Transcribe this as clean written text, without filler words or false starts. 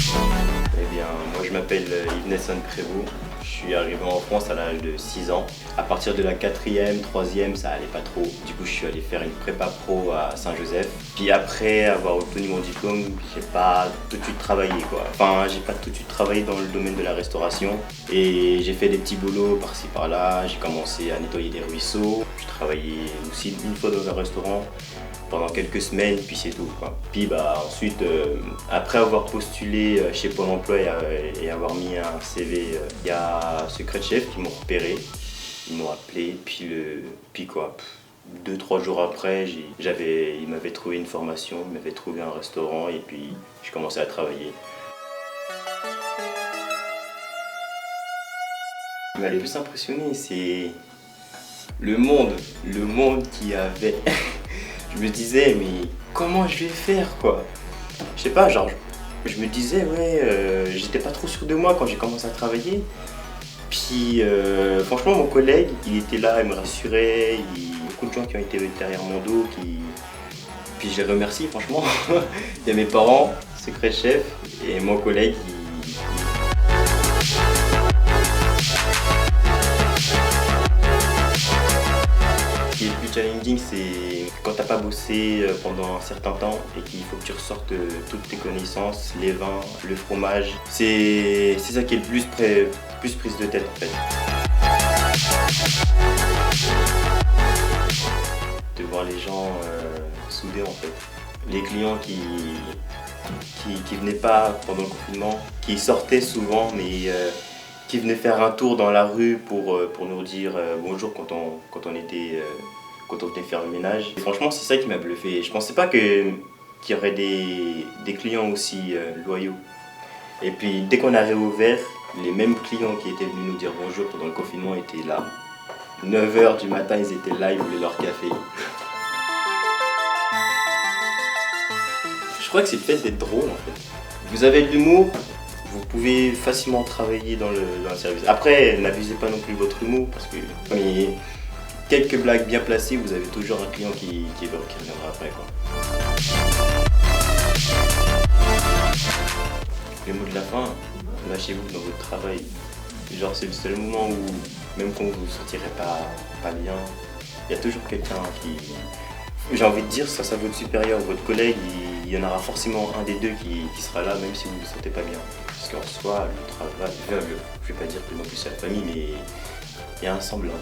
Eh bien, moi je m'appelle Yves Nelson Prévost. Je suis arrivé en France à l'âge de 6 ans. À partir de la 4e, 3e, ça allait pas trop. Du coup, je suis allé faire une prépa pro à Saint-Joseph. Puis après avoir obtenu mon diplôme, j'ai pas tout de suite travaillé quoi. Enfin, j'ai pas tout de suite travaillé dans le domaine de la restauration. Et j'ai fait des petits boulots par-ci par-là. J'ai commencé à nettoyer des ruisseaux. Je travaillais aussi une fois dans un restaurant pendant quelques semaines, puis c'est tout quoi. Puis ensuite, après avoir postulé chez Pôle emploi et avoir mis un CV, il y a Secret Chef qui m'ont repéré, ils m'ont appelé, puis quoi, 2-3 jours après, ils m'avaient trouvé une formation, ils m'avaient trouvé un restaurant et puis je commençais à travailler. Ce qui m'a le plus impressionné, c'est le monde qu'il y avait. Je me disais, mais comment je vais faire quoi? Je sais pas, genre, je me disais, ouais, j'étais pas trop sûr de moi quand j'ai commencé à travailler. Puis, franchement, mon collègue, il était là, il me rassurait. Il y a beaucoup de gens qui ont été derrière mon dos. Puis, je les remercie, franchement. Il y a mes parents, Secret Chef, et mon collègue. Ce qui est le plus challenging, c'est quand t'as pas bossé pendant un certain temps et qu'il faut que tu ressortes toutes tes connaissances, les vins, le fromage. C'est ça qui est le plus prise de tête en fait. De voir les gens soudés en fait. Les clients qui venaient pas pendant le confinement, qui sortaient souvent mais qui venaient faire un tour dans la rue pour nous dire bonjour quand on venait faire le ménage. Et franchement, c'est ça qui m'a bluffé. Je pensais pas qu'il y aurait des clients aussi loyaux. Et puis dès qu'on a réouvert, les mêmes clients qui étaient venus nous dire bonjour pendant le confinement étaient là. 9 h du matin, ils étaient là, ils voulaient leur café. Je crois que c'est le fait d'être drôle en fait. Vous avez de l'humour, vous pouvez facilement travailler dans le service. Après, n'abusez pas non plus de votre humour parce que mais quelques blagues bien placées, vous avez toujours un client qui reviendra après quoi. Le mot de la fin, lâchez-vous dans votre travail. Genre c'est le seul moment où même quand vous ne vous sentirez pas bien, il y a toujours quelqu'un qui... J'ai envie de dire, ça sera votre supérieur ou votre collègue, il y en aura forcément un des deux qui sera là même si vous ne vous sentez pas bien. Parce qu'en soi, le travail, je ne vais pas dire que non plus c'est la famille, mais il y a un semblant.